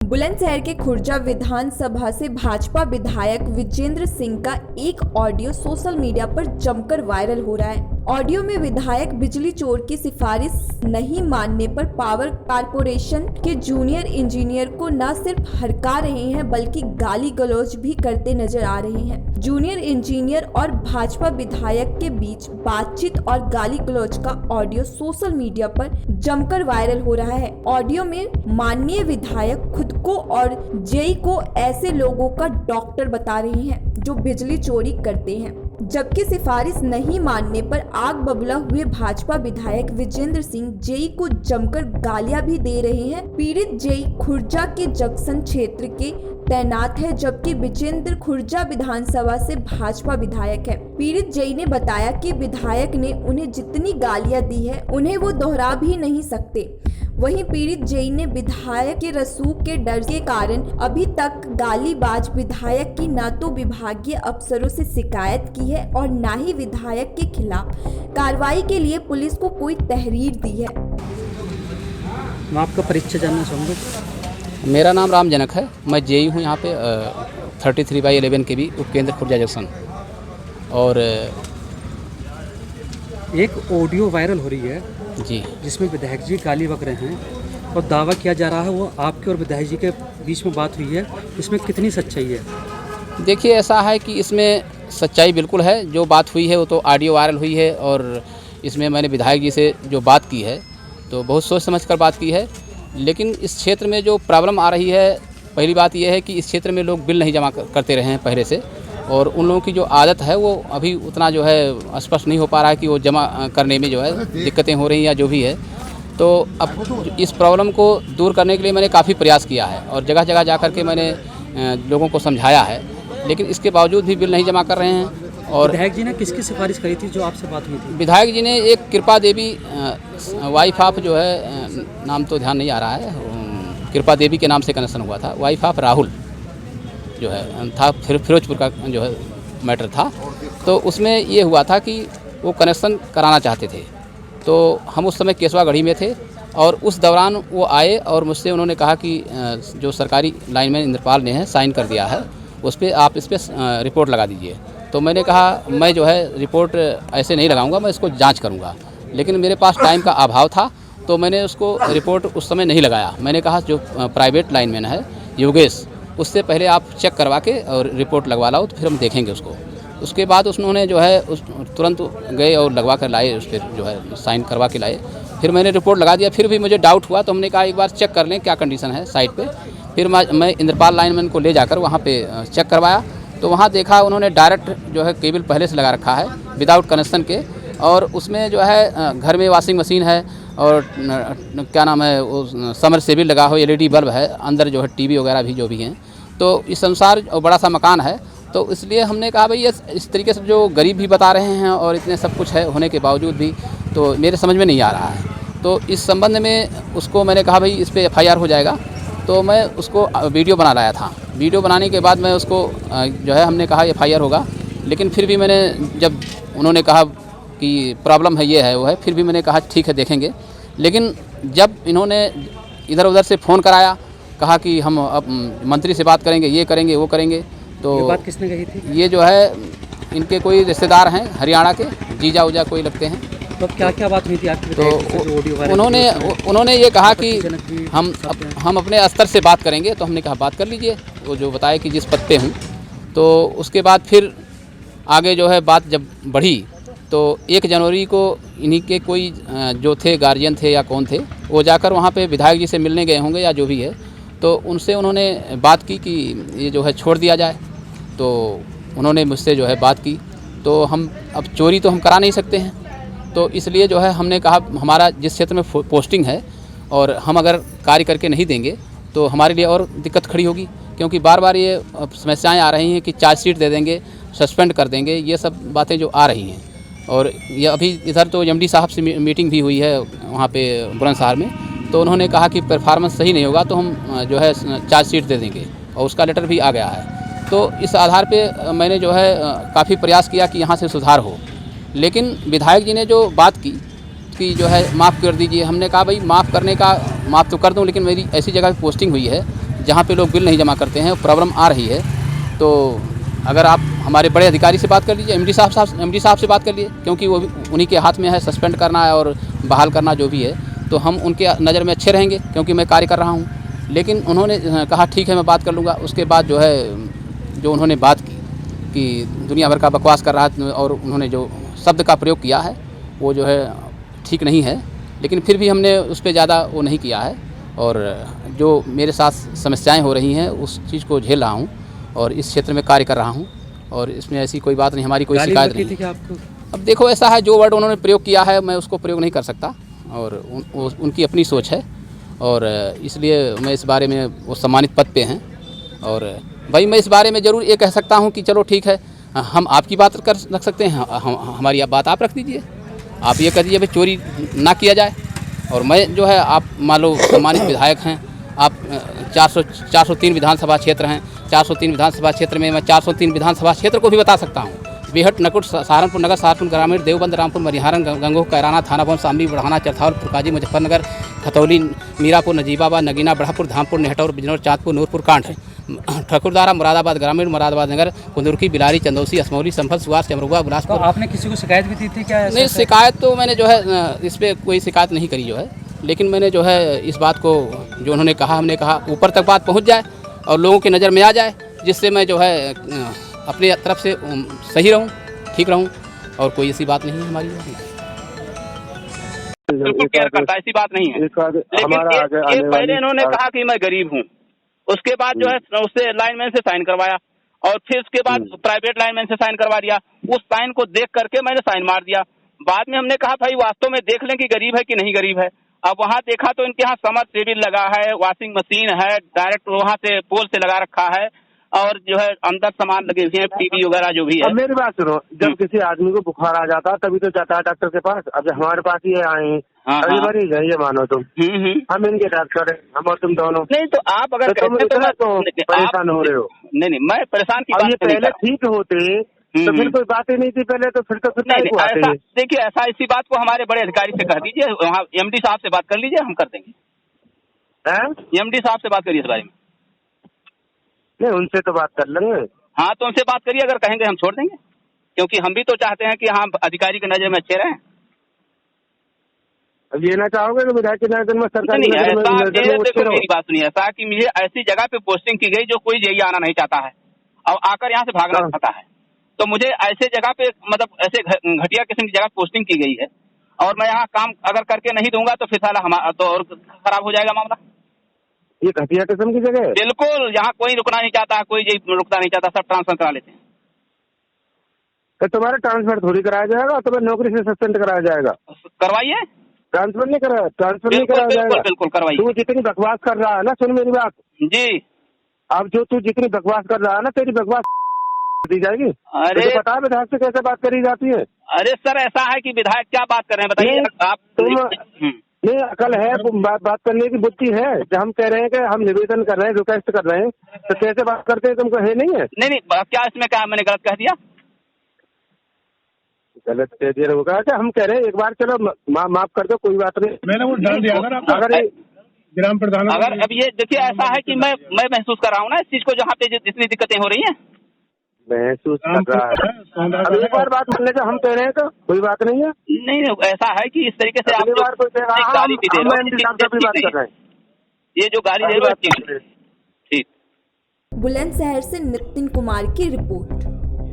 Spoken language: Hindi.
बुलंदशहर के खुर्जा विधानसभा से भाजपा विधायक विजेंद्र सिंह का एक ऑडियो सोशल मीडिया पर जमकर वायरल हो रहा है। ऑडियो में विधायक बिजली चोर की सिफारिश नहीं मानने पर पावर कारपोरेशन के जूनियर इंजीनियर को न सिर्फ हड़का रहे हैं बल्कि गाली गलौज भी करते नजर आ रहे हैं। जूनियर इंजीनियर और भाजपा विधायक के बीच बातचीत और गाली गलौज का ऑडियो सोशल मीडिया पर जमकर वायरल हो रहा है। ऑडियो में माननीय विधायक खुद को और जेई को ऐसे लोगों का डॉक्टर बता रहे हैं जो बिजली चोरी करते हैं, जबकि सिफारिश नहीं मानने पर आग बबूला हुए भाजपा विधायक विजेंद्र सिंह जेई को जमकर गालियां भी दे रहे हैं। पीड़ित जेई खुर्जा के जंक्शन क्षेत्र के तैनात है, जबकि विजेंद्र खुर्जा विधानसभा से भाजपा विधायक है। पीड़ित जेई ने बताया कि विधायक ने उन्हें जितनी गालियां दी है उन्हें वो दोहरा भी नहीं सकते। वहीं पीड़ित जेई ने विधायक के रसूख के डर के कारण अभी तक गालीबाज विधायक की न तो विभागीय अफसरों से शिकायत की है और न ही विधायक के खिलाफ कार्रवाई के लिए पुलिस को कोई तहरीर दी है। मैं आपका परिचय जानना चाहूँगा। मेरा नाम राम जनक है। मैं जेई हूँ यहाँ पे 33/11 के भी उपकेंद्र खुर्जा जंक्शन। और एक ऑडियो वायरल हो रही है जी, जिसमें विधायक जी गाली बक रहे हैं और दावा किया जा रहा है वो आपके और विधायक जी के बीच में बात हुई है। इसमें कितनी सच्चाई है? देखिए, ऐसा है कि इसमें सच्चाई बिल्कुल है। जो बात हुई है वो तो ऑडियो वायरल हुई है और इसमें मैंने विधायक जी से जो बात की है तो बहुत सोच समझ कर बात की है। लेकिन इस क्षेत्र में जो प्रॉब्लम आ रही है, पहली बात यह है कि इस क्षेत्र में लोग बिल नहीं जमा करते रहे हैं पहले से, और उन लोगों की जो आदत है वो अभी उतना जो है स्पष्ट नहीं हो पा रहा है कि वो जमा करने में जो है दिक्कतें हो रही हैं या जो भी है। तो अब इस प्रॉब्लम को दूर करने के लिए मैंने काफ़ी प्रयास किया है और जगह जगह जा कर के मैंने लोगों को समझाया है, लेकिन इसके बावजूद भी बिल नहीं जमा कर रहे हैं। और विधायक जी ने किसकी सिफारिश करी थी जो आपसे बात हुई थी? विधायक जी ने एक कृपा देवी वाइफ ऑफ जो है, नाम तो ध्यान नहीं आ रहा है, कृपा देवी के नाम से कनेक्शन हुआ था। वाइफ ऑफ राहुल जो है था, फिरोजपुर का जो है मैटर था। तो उसमें ये हुआ था कि वो कनेक्शन कराना चाहते थे। तो हम उस समय केसवागढ़ी में थे और उस दौरान वो आए और मुझसे उन्होंने कहा कि जो सरकारी लाइनमैन इंद्रपाल ने है साइन कर दिया है, उस पर आप इस पर रिपोर्ट लगा दीजिए। तो मैंने कहा मैं जो है रिपोर्ट ऐसे नहीं लगाऊंगा, मैं इसको जांच करूंगा। लेकिन मेरे पास टाइम का अभाव था तो मैंने उसको रिपोर्ट उस समय नहीं लगाया। मैंने कहा जो प्राइवेट लाइनमैन है योगेश, उससे पहले आप चेक करवा के और रिपोर्ट लगवा लाओ तो फिर हम देखेंगे उसको। उसके बाद उन्होंने जो है तुरंत गए और लगवा कर लाए, उस पर जो है साइन करवा के लाए। फिर मैंने रिपोर्ट लगा दिया। फिर भी मुझे डाउट हुआ तो हमने कहा एक बार चेक कर लें क्या कंडीशन है साइट पे। फिर मैं इंद्रपाल लाइनमैन को ले जाकर वहाँ पे चेक करवाया तो वहाँ देखा उन्होंने डायरेक्ट जो है केबल पहले से लगा रखा है विदाउट कनेक्शन के, और उसमें जो है घर में वॉशिंग मशीन है और क्या नाम है वो समरसेबल लगा हो, LED बल्ब है, अंदर जो है TV वगैरह भी जो भी हैं। तो इस अनुसार बड़ा सा मकान है। तो इसलिए हमने कहा भाई ये इस तरीके से जो गरीब भी बता रहे हैं और इतने सब कुछ है होने के बावजूद भी तो मेरे समझ में नहीं आ रहा है। तो इस संबंध में उसको मैंने कहा भाई इस पर FIR हो जाएगा। तो मैं उसको वीडियो बना लाया था। वीडियो बनाने के बाद मैं उसको जो है हमने कहा FIR होगा। लेकिन फिर भी मैंने जब उन्होंने कहा कि प्रॉब्लम है ये है वो है, फिर भी मैंने कहा ठीक है देखेंगे। लेकिन जब इन्होंने इधर उधर से फ़ोन कराया, कहा कि हम अब मंत्री से बात करेंगे, ये करेंगे वो करेंगे, तो ये बात किसने कही थी? ये जो है इनके कोई रिश्तेदार हैं हरियाणा के, जीजा उजा कोई लगते हैं। तो क्या क्या बात हुई थी आपकी? तो उन्होंने ये कहा कि हम अपने स्तर से बात करेंगे। तो हमने कहा बात कर लीजिए, वो जो बताया कि जिस पद पे हूँ। तो उसके बाद फिर आगे जो है बात जब बढ़ी तो 1 जनवरी को इन्हीं के कोई जो थे गार्जियन थे या कौन थे, वो जाकर वहाँ पे विधायक जी से मिलने गए होंगे या जो भी है। तो उनसे उन्होंने बात की कि ये जो है छोड़ दिया जाए। तो उन्होंने मुझसे जो है बात की। तो हम अब चोरी तो हम करा नहीं सकते हैं, तो इसलिए जो है हमने कहा हमारा जिस क्षेत्र में पोस्टिंग है और हम अगर कार्य करके नहीं देंगे तो हमारे लिए और दिक्कत खड़ी होगी, क्योंकि बार बार ये समस्याएं आ रही हैं कि चार्जशीट दे देंगे, सस्पेंड कर देंगे, ये सब बातें जो आ रही हैं। और ये अभी इधर तो MD साहब से मीटिंग भी हुई है वहाँ पे बुलंदशहर में। तो उन्होंने कहा कि परफॉर्मेंस सही नहीं होगा तो हम जो है चार्जशीट दे देंगे, और उसका लेटर भी आ गया है। तो इस आधार पे मैंने जो है काफ़ी प्रयास किया कि यहाँ से सुधार हो। लेकिन विधायक जी ने जो बात की कि जो है माफ़ कर दीजिए, हमने कहा भाई माफ़ करने का माफ़ तो कर दूं, लेकिन मेरी ऐसी जगह पे पोस्टिंग हुई है जहाँ पे लोग बिल नहीं जमा करते हैं प्रॉब्लम आ रही है। तो अगर आप हमारे बड़े अधिकारी से बात कर लीजिए, एमडी साहब से बात कर लीजिए, क्योंकि वो उन्हीं के हाथ में है सस्पेंड करना है और बहाल करना जो भी है। तो हम उनके नज़र में अच्छे रहेंगे क्योंकि मैं कार्य कर रहा हूँ। लेकिन उन्होंने कहा ठीक है मैं बात कर लूँगा। उसके बाद जो है जो उन्होंने बात की कि दुनिया भर का बकवास कर रहा है और उन्होंने जो शब्द का प्रयोग किया है वो जो है ठीक नहीं है। लेकिन फिर भी हमने उस पर ज़्यादा वो नहीं किया है और जो मेरे साथ समस्याएं हो रही हैं उस चीज़ को झेल रहा हूं और इस क्षेत्र में कार्य कर रहा हूं और इसमें ऐसी कोई बात नहीं, हमारी कोई शिकायत नहीं। थी आपको? अब देखो ऐसा है, जो वर्ड उन्होंने प्रयोग किया है मैं उसको प्रयोग नहीं कर सकता और उनकी अपनी सोच है और इसलिए मैं इस बारे में वो सम्मानित पद पे हैं। और भाई मैं इस बारे में ज़रूर ये कह सकता हूँ कि चलो ठीक है, हम आपकी बात रख सकते हैं, हमारी बात आप रख दीजिए। आप ये कह दीजिए भाई चोरी ना किया जाए। और मैं जो है, आप मान लो सम्मानित विधायक हैं, आप 403 विधानसभा क्षेत्र हैं, 403 विधानसभा क्षेत्र में मैं 403 विधानसभा क्षेत्र को भी बता सकता हूँ। बेहट, नकुट, सहारनपुर नगर, सहारनपुर ग्रामीण, देवबंद, रामपुर, मरिहारन, गंगोह, कैराना, थाना भवन, शामली, बढ़ाना, चरथावल, फुरकाजी, मुजफ्फरनगर, खतौली, मीरापुर, नजीबाबाद, नगीना, बढ़ापुर, धामपुर, नेहटौर, बिजनौर, चाँदपुर, नूरपुर, कांठ, ठकुरदारा, मुरादाबाद ग्रामीण, मुरादाबाद नगर, कुंदुरकी, बिलारी, चंदौसी, असमौली, संभल, सुहास, चमरुआ, तो बिलासपुर। आपने किसी को शिकायत भी दी थी क्या? नहीं, शिकायत तो मैंने जो है इस पर कोई शिकायत नहीं करी जो है। लेकिन मैंने जो है इस बात को जो उन्होंने कहा, हमने कहा ऊपर तक बात पहुंच जाए और लोगों की नज़र में आ जाए, जिससे मैं जो है अपनी तरफ से सही रहूं, ठीक रहूं और कोई ऐसी बात नहीं है हमारी। बिल्कुल केयर करता, ऐसी बात नहीं है। लेकिन ये पहले इन्होंने कहा कि मैं गरीब हूँ, उसके बाद जो है उससे लाइनमैन से साइन करवाया और फिर उसके बाद प्राइवेट लाइनमैन से साइन करवा दिया। उस साइन को देख करके मैंने साइन मार दिया। बाद में हमने कहा भाई वास्तव में देख लें कि गरीब है कि नहीं गरीब है। अब वहाँ देखा तो इनके यहाँ समर सेविल लगा है, वॉशिंग मशीन है, डायरेक्ट वहाँ से पोल से लगा रखा है और जो है अंदर सामान लगे हुए हैं, टीवी वगैरह जो भी है। अब मेरी बात सुनो, जब किसी आदमी को बुखार आ जाता तभी तो जाता है डॉक्टर के पास। अब हमारे पास ये आए अभी मरीज है, ये मानो तुम, हम इनके डॉक्टर हैं, हम और तुम दोनों। नहीं तो आप अगर तुम इतना तो परेशान हो रहे हो। नहीं, मैं परेशान की अब बात ये नहीं पहले ठीक होते तो फिर कोई बात ही नहीं थी पहले, तो फिर तो फिर नहीं ऐसा देखिए, ऐसा इसी बात को हमारे बड़े अधिकारी से कह दीजिए, वहाँ एमडी साहब से बात कर लीजिए, हम कर देंगे। एमडी साहब से बात करिए इस बारे में। नहीं, उनसे तो बात कर लेंगे। हाँ तो उनसे बात करिए, अगर कहेंगे हम छोड़ देंगे, क्योंकि हम भी तो चाहते हैं कि हम अधिकारी की नजर में अच्छे रहें। अब ये ना चाहोगे कि विधायक की नजर में, सरकारी नहीं, ऐसा मेरी बात सुनिए, ऐसा कि मुझे ऐसी जगह पे पोस्टिंग की गई जो कोई यही आना नहीं चाहता है और आकर यहाँ से भागना चाहता है। तो मुझे ऐसे जगह पे, मतलब ऐसे घटिया किस्म की जगह पोस्टिंग की गई है और मैं यहाँ काम अगर करके नहीं दूंगा तो फिर साला हमारा तो और खराब हो जाएगा मामला। ये घटिया किस्म की जगह है? बिल्कुल, यहाँ कोई रुकना नहीं चाहता, कोई रुकना नहीं चाहता, सब ट्रांसफर करा लेते हैं। तो तुम्हारा ट्रांसफर थोड़ी कराया जाएगा, तुम्हें नौकरी से सस्पेंड कराया जाएगा। करवाइए, ट्रांसफर नहीं कराया जाएगा। बिल्कुल करवाइए। तू जितनी बकवास कर रहा है ना, सुन मेरी बात जी। अब जो तू जितनी बकवास कर रहा है ना, तेरी बकवास दी जाएगी। अरे तो पता है विधायक से कैसे बात करी जाती है? अरे सर, ऐसा है कि विधायक क्या बात कर रहे हैं बताइए आप। तुम नहीं, अकल है, बात करने की बुद्धि है। जब हम कह रहे हैं कि हम निवेदन कर रहे हैं, रिक्वेस्ट कर रहे हैं, तो कैसे बात करते हैं तुमको है नहीं है? नहीं, क्या इसमें क्या मैंने गलत कह दिया? गलत कह दिया होगा क्या? हम कह रहे हैं एक बार चलो माफ कर दो, कोई बात नहीं। मैंने वो डाल दिया। अगर ग्राम प्रधान, अगर अब ये देखिए, ऐसा है कि मैं महसूस कर रहा हूँ ना इस चीज को, जहाँ पे जितनी दिक्कतें हो रही हैं महसूस कर रहा है। अब एक बार बात मान लेते हम कह रहे हैं तो कोई बात नहीं है। नहीं, ऐसा है कि इस तरीके से आप गाली भी दे रहे हो, ये जो गाली दे रहे हो ठीक। बुलंदशहर से नितिन कुमार की रिपोर्ट।